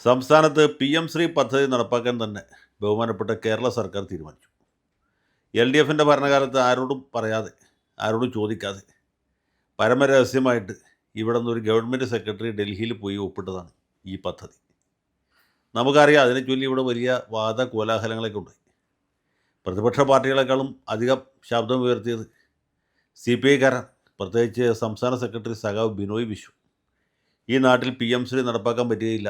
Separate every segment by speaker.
Speaker 1: സംസ്ഥാനത്ത് PM-ശ്രീ പദ്ധതി നടപ്പാക്കാൻ തന്നെ ബഹുമാനപ്പെട്ട കേരള സർക്കാർ തീരുമാനിച്ചു. LDFിൻ്റെ ഭരണകാലത്ത് ആരോടും പറയാതെ, ആരോടും ചോദിക്കാതെ, പരമരഹസ്യമായിട്ട് ഇവിടെ നിന്നൊരു ഗവൺമെൻറ് സെക്രട്ടറി ഡൽഹിയിൽ പോയി ഒപ്പിട്ടതാണ് ഈ പദ്ധതി. നമുക്കറിയാം, അതിനെ ചൊല്ലി ഇവിടെ വലിയ വാദ കോലാഹലങ്ങളൊക്കെ ഉണ്ടായി. പ്രതിപക്ഷ പാർട്ടികളെക്കാളും അധികം ശബ്ദം ഉയർത്തിയത് CPI-കാരാണ്. പ്രത്യേകിച്ച് സംസ്ഥാന സെക്രട്ടറി സഖാവ് ബിനോയ് വിശ്വം. ഈ നാട്ടിൽ PM-ശ്രീ നടപ്പാക്കാൻ പറ്റുകയില്ല,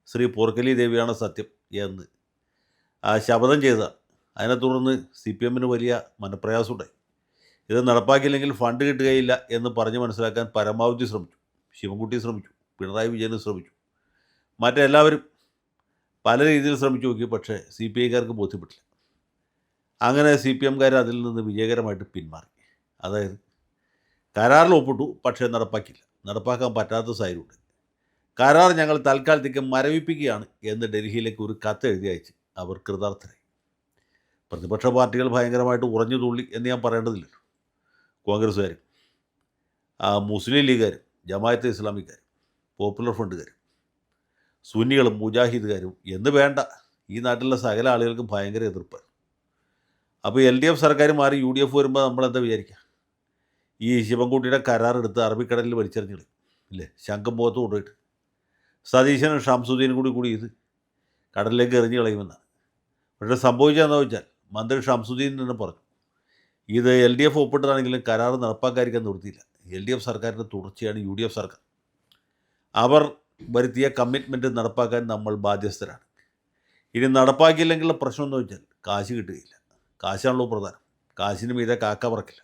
Speaker 1: ശ്രീ പോർക്കലി ദേവിയാണ് സത്യം എന്ന് ശപഥം ചെയ്തതാണ്. അതിനെ തുടർന്ന് CPM-ന് വലിയ മനപ്രയാസമുണ്ടായി. ഇത് നടപ്പാക്കിയില്ലെങ്കിൽ ഫണ്ട് കിട്ടുകയില്ല എന്ന് പറഞ്ഞ് മനസ്സിലാക്കാൻ പരമാവധി ശ്രമിച്ചു. ശിവൻകുട്ടി ശ്രമിച്ചു, പിണറായി വിജയൻ ശ്രമിച്ചു, മറ്റെല്ലാവരും പല രീതിയിൽ ശ്രമിച്ചു നോക്കി. പക്ഷേ CPI-കാർക്ക് ബോധ്യപ്പെട്ടില്ല. അങ്ങനെ CPM-കാർ അതിൽ നിന്ന് വിജയകരമായിട്ട് പിന്മാറി. അതായത് കരാറിൽ ഒപ്പിട്ടു, പക്ഷേ നടപ്പാക്കില്ല. നടപ്പാക്കാൻ പറ്റാത്ത സാഹചര്യമുണ്ട്. കരാർ ഞങ്ങൾ തൽക്കാലത്തേക്ക് മരവിപ്പിക്കുകയാണ് എന്ന് ഡൽഹിയിലേക്ക് ഒരു കത്ത് എഴുതി അയച്ച് അവർ കൃതാർത്ഥരായി. പ്രതിപക്ഷ പാർട്ടികൾ ഭയങ്കരമായിട്ട് ഉറഞ്ഞു തുള്ളി എന്ന് ഞാൻ പറയേണ്ടതില്ലല്ലോ. കോൺഗ്രസ്സുകാരും മുസ്ലിം ലീഗുകാരും ജമാഅത്തെ ഇസ്ലാമിക്കാരും പോപ്പുലർ ഫ്രണ്ടുകാരും സുന്നികളും മുജാഹിദുകാരും എന്ന് വേണ്ട, ഈ നാട്ടിലുള്ള സകല ആളുകൾക്കും ഭയങ്കര എതിർപ്പാണ്. അപ്പോൾ LDF സർക്കാർ മാറി UDF വരുമ്പോൾ നമ്മളെന്താ വിചാരിക്കുക? ഈ ശിവൻകുട്ടിയുടെ കരാറെടുത്ത് അറബിക്കടലിൽ വലിച്ചെറിഞ്ഞിടും ഇല്ലേ, ശംഖം മുഖത്ത് കൊണ്ടുപോയിട്ട് സതീശനും ഷംസുദ്ദീനും കൂടി ഇത് കടലിലേക്ക് എറിഞ്ഞ് കളയുമെന്നാണ്. പക്ഷേ സംഭവിച്ചതെന്ന് വെച്ചാൽ മന്ത്രി ഷംസുദ്ദീൻ തന്നെ പറഞ്ഞു, ഇത് LDF ഒപ്പിട്ടതാണെങ്കിലും കരാർ നടപ്പാക്കാതിരിക്കാൻ നിർത്തിയില്ല. LDF സർക്കാരിൻ്റെ തുടർച്ചയാണ് UDF സർക്കാർ. അവർ വരുത്തിയ കമ്മിറ്റ്മെൻറ്റ് നടപ്പാക്കാൻ നമ്മൾ ബാധ്യസ്ഥരാണ്. ഇനി നടപ്പാക്കിയില്ലെങ്കിലുള്ള പ്രശ്നം എന്ന് വെച്ചാൽ കാശ് കിട്ടുകയില്ല. കാശാണല്ലോ പ്രധാനം. കാശിന് മീതെ കാക്ക പറക്കില്ല.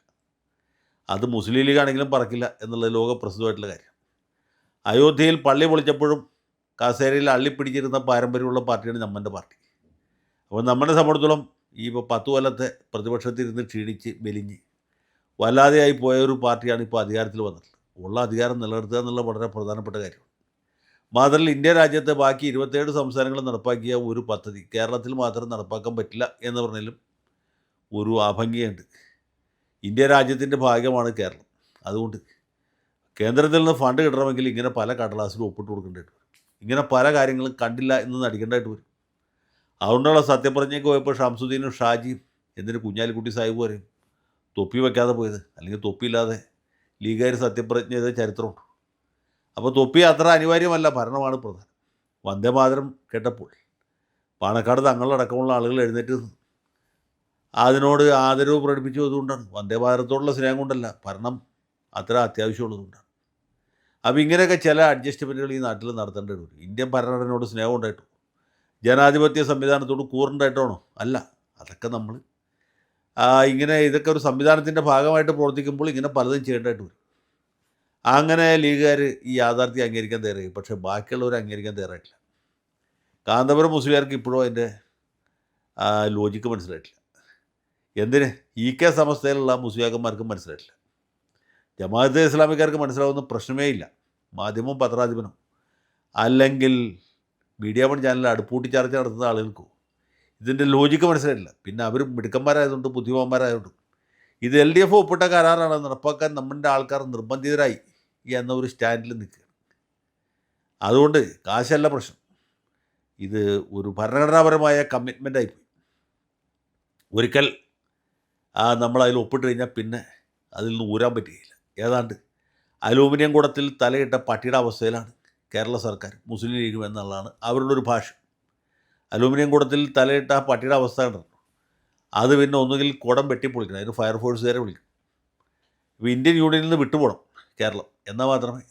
Speaker 1: അത് മുസ്ലിം ലീഗാണെങ്കിലും പറക്കില്ല എന്നുള്ളത് ലോകപ്രസിദ്ധമായിട്ടുള്ള കാര്യം. അയോധ്യയിൽ പള്ളി പൊളിച്ചപ്പോഴും കസേരയിൽ അള്ളിപ്പിടിച്ചിരുന്ന പാരമ്പര്യമുള്ള പാർട്ടിയാണ് നമ്മൻ്റെ പാർട്ടി. അപ്പോൾ നമ്മളെ സംബന്ധിച്ചിടത്തോളം ഈ 10 കൊല്ലത്തെ പ്രതിപക്ഷത്തിരുന്ന് ക്ഷീണിച്ച് മെലിഞ്ഞ് വല്ലാതെയായി പോയ ഒരു പാർട്ടിയാണ് ഇപ്പോൾ അധികാരത്തിൽ വന്നിട്ടുള്ളത്. ഉള്ള അധികാരം നിലനിർത്തുക എന്നുള്ള വളരെ പ്രധാനപ്പെട്ട കാര്യമാണ്. മാത്രമല്ല, ഇന്ത്യ രാജ്യത്തെ ബാക്കി 27 സംസ്ഥാനങ്ങൾ നടപ്പാക്കിയ ഒരു പദ്ധതി കേരളത്തിൽ മാത്രം നടപ്പാക്കാൻ പറ്റില്ല എന്ന് പറഞ്ഞാലും ഒരു ആഭംഗിയുണ്ട്. ഇന്ത്യ രാജ്യത്തിൻ്റെ ഭാഗമാണ് കേരളം. അതുകൊണ്ട് കേന്ദ്രത്തിൽ നിന്ന് ഫണ്ട് കിട്ടണമെങ്കിൽ ഇങ്ങനെ പല കടലാസിലും ഒപ്പിട്ട് കൊടുക്കേണ്ടതായിട്ട് വരും. ഇങ്ങനെ പല കാര്യങ്ങളും കണ്ടില്ല എന്ന് നടിക്കേണ്ടതായിട്ട് വരും. അതുകൊണ്ടുള്ള സത്യപ്രതിജ്ഞയ്ക്ക് പോയപ്പോൾ ഷംസുദ്ദീനും ഷാജിയും എന്തിന് കുഞ്ഞാലിക്കുട്ടി സാഹിബ് പറയും തൊപ്പി വയ്ക്കാതെ പോയത്, അല്ലെങ്കിൽ തൊപ്പിയില്ലാതെ ലീഗുകാർ സത്യപ്രതിജ്ഞ ചെയ്ത ചരിത്രമുണ്ട്. അപ്പോൾ തൊപ്പി അത്ര അനിവാര്യമല്ല, ഭരണമാണ് പ്രധാനം. വന്ദേമാതരം കേട്ടപ്പോൾ പാണക്കാട് തങ്ങളടക്കമുള്ള ആളുകൾ എഴുന്നേറ്റ് അതിനോട് ആദരവ് പ്രകടിപ്പിച്ചു. അതുകൊണ്ടാണ്, വന്ദേമാതരത്തോടുള്ള സ്നേഹം കൊണ്ടല്ല, ഭരണം അത്ര അത്യാവശ്യമുള്ളതുകൊണ്ടാണ്. അപ്പോൾ ഇങ്ങനെയൊക്കെ ചില അഡ്ജസ്റ്റ്മെൻറ്റുകൾ ഈ നാട്ടിൽ നടത്തേണ്ടി വരും. ഇന്ത്യൻ ഭരണഘടനയോട് സ്നേഹം ഉണ്ടായിട്ടോ, ജനാധിപത്യ സംവിധാനത്തോട് കൂറുണ്ടായിട്ടാണോ? അല്ല. അതൊക്കെ നമ്മൾ ഇങ്ങനെ ഇതൊക്കെ ഒരു സംവിധാനത്തിൻ്റെ ഭാഗമായിട്ട് പ്രവർത്തിക്കുമ്പോൾ ഇങ്ങനെ പലതും ചെയ്യേണ്ടതായിട്ട് വരും. അങ്ങനെ ലീഗുകാർ ഈ യാഥാർത്ഥ്യം അംഗീകരിക്കാൻ തയ്യാറായി. പക്ഷേ ബാക്കിയുള്ളവർ അംഗീകരിക്കാൻ തയ്യാറായിട്ടില്ല. കാന്തപുരം മുസ്ലിയാർക്ക് ഇപ്പോഴും അതിൻ്റെ ലോജിക്ക് മനസ്സിലായിട്ടില്ല. എന്തിന് EK സമസ്തയിലുള്ള മുസ്ലിയാക്കന്മാർക്കും മനസ്സിലായിട്ടില്ല. ജമാഅത്തെ ഇസ്ലാമിക്കാർക്ക് മനസ്സിലാവുന്ന പ്രശ്നമേ ഇല്ല. മാധ്യമവും പത്രാധിപനും അല്ലെങ്കിൽ മീഡിയ വൺ ചാനലിൽ അടുപ്പൂട്ടി ചർച്ച നടത്തുന്ന ആളുകൾക്കോ ഇതിൻ്റെ ലോജിക്ക് മനസ്സിലായിട്ടില്ല. പിന്നെ അവർ മിടുക്കന്മാരായതുകൊണ്ട്, ബുദ്ധിമാന്മാരായതുകൊണ്ട് ഇത് LDF ഒപ്പിട്ട കരാറാണ്, നടപ്പാക്കാൻ നമ്മുടെ ആൾക്കാർ നിർബന്ധിതരായി എന്ന ഒരു സ്റ്റാൻഡിൽ നിൽക്കുകയാണ്. അതുകൊണ്ട് കാശല്ല പ്രശ്നം, ഇത് ഒരു ഭരണഘടനാപരമായ കമ്മിറ്റ്മെൻ്റായിപ്പോയി. ഒരിക്കൽ നമ്മളതിൽ ഒപ്പിട്ട് കഴിഞ്ഞാൽ പിന്നെ അതിൽ നിന്ന് ഊരാൻ പറ്റുകയില്ല. ഏതാണ്ട് അലൂമിനിയം കുടത്തിൽ തലയിട്ട പട്ടിയുടെ അവസ്ഥയിലാണ് കേരള സർക്കാർ, മുസ്ലിം ലീഗും എന്നുള്ളതാണ് അവരുടെ ഒരു ഭാഷ. അലൂമിനിയം കുടത്തിൽ തലയിട്ട പട്ടിയുടെ അവസ്ഥ ഉണ്ടല്ലോ, അത് പിന്നെ ഒന്നുകിൽ കുടം വെട്ടിപ്പൊളിക്കണം, അതിന് ഫയർഫോഴ്സുകാരെ വിളിക്കണം. ഇപ്പോൾ ഇന്ത്യൻ യൂണിയനിൽ നിന്ന് വിട്ടുപോകണം കേരളം, എന്നാൽ മാത്രമേ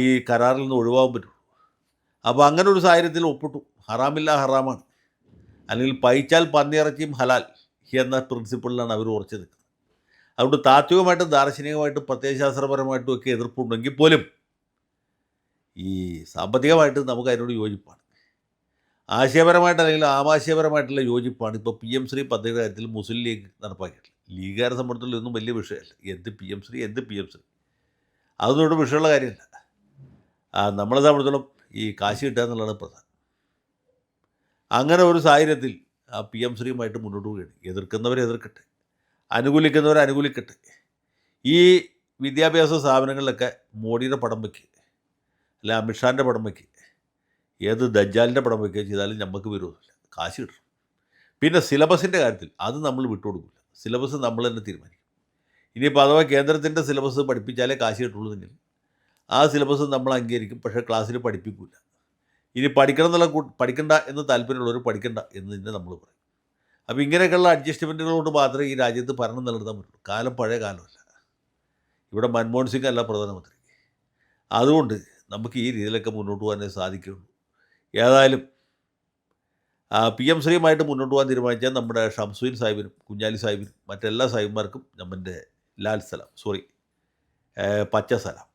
Speaker 1: ഈ കരാറിൽ നിന്ന് ഒഴിവാകാൻ പറ്റൂ. അപ്പോൾ അങ്ങനെ ഒരു സാഹചര്യത്തിൽ ഒപ്പിട്ടു. ഹറാമില്ല ഹറാമാണ്, അല്ലെങ്കിൽ പൈച്ചാൽ പന്നിയിറച്ചിയും ഹലാൽ എന്ന പ്രിൻസിപ്പിളിലാണ് അവർ ഉറച്ചു നിൽക്കുന്നത്. അതുകൊണ്ട് താത്വികമായിട്ടും ദാർശനികമായിട്ടും പ്രത്യയശാസ്ത്രപരമായിട്ടും ഒക്കെ എതിർപ്പുണ്ടെങ്കിൽ പോലും ഈ സാമ്പത്തികമായിട്ട് നമുക്ക് അതിനോട് യോജിപ്പാണ്. ആശയപരമായിട്ട് അല്ലെങ്കിൽ ആമാശയപരമായിട്ടുള്ള യോജിപ്പാണ് ഇപ്പോൾ PM-ശ്രീ പദ്ധതിയുടെ കാര്യത്തിൽ മുസ്ലിം ലീഗ് നടപ്പാക്കിയിട്ടില്ല. ലീഗുകാരെ സംബന്ധിച്ചിടത്തോളം ഇതൊന്നും വലിയ വിഷയമല്ല. എന്ത് PM-ശ്രീ അതൊന്നും വിഷയമുള്ള കാര്യമല്ല. നമ്മളെ സംബന്ധിച്ചിടത്തോളം ഈ കാശ് കിട്ടുക എന്നുള്ളതാണ് പ്രധാനം. അങ്ങനെ ഒരു സാഹചര്യത്തിൽ PM-ശ്രീയുമായിട്ട് മുന്നോട്ട് പോവുകയാണ്. എതിർക്കുന്നവർ എതിർക്കട്ടെ, അനുകൂലിക്കുന്നവർ അനുകൂലിക്കട്ടെ. ഈ വിദ്യാഭ്യാസ സ്ഥാപനങ്ങളിലൊക്കെ മോഡിയുടെ പടം വയ്ക്കുക, അല്ല അമിത്ഷാൻ്റെ പടം വയ്ക്കുക, ഏത് ദജ്ജാലിൻ്റെ പടം വയ്ക്കുകയും ചെയ്താലും നമുക്ക് വിരോധമില്ല, കാശ് കിട്ടും. പിന്നെ സിലബസിൻ്റെ കാര്യത്തിൽ അത് നമ്മൾ വിട്ടുകൊടുക്കില്ല. സിലബസ് നമ്മൾ തന്നെ തീരുമാനിക്കും. ഇനിയിപ്പോൾ അഥവാ കേന്ദ്രത്തിൻ്റെ സിലബസ് പഠിപ്പിച്ചാലേ കാശ് കിട്ടുള്ളൂ എങ്കിൽ ആ സിലബസ് നമ്മൾ അംഗീകരിക്കും, പക്ഷേ ക്ലാസ്സിൽ പഠിപ്പിക്കില്ല. ഇനി പഠിക്കണം എന്നുള്ള പഠിക്കണ്ട എന്ന് താല്പര്യമുള്ളവർ പഠിക്കണ്ട എന്ന് തന്നെ നമ്മൾ പറയും. അപ്പോൾ ഇങ്ങനെയൊക്കെയുള്ള അഡ്ജസ്റ്റ്മെൻറ്റുകൾ കൊണ്ട് മാത്രമേ ഈ രാജ്യത്ത് ഭരണം നിലനിർത്താൻ പറ്റുള്ളൂ. കാലം പഴയ കാലമല്ല. ഇവിടെ മൻമോഹൻ സിംഗ് അല്ല പ്രധാനമന്ത്രി. അതുകൊണ്ട് നമുക്ക് ഈ രീതിയിലൊക്കെ മുന്നോട്ട് പോകാനേ സാധിക്കുകയുള്ളൂ. ഏതായാലും PM ശ്രീയുമായിട്ട് മുന്നോട്ട് പോകാൻ തീരുമാനിച്ചാൽ നമ്മുടെ ഷംസുദ്ദീൻ സാഹിബിനും കുഞ്ഞാലി സാഹിബിനും മറ്റെല്ലാ സാഹിബന്മാർക്കും നമ്മുടെ ലാൽ സലാം, പച്ച സലാം.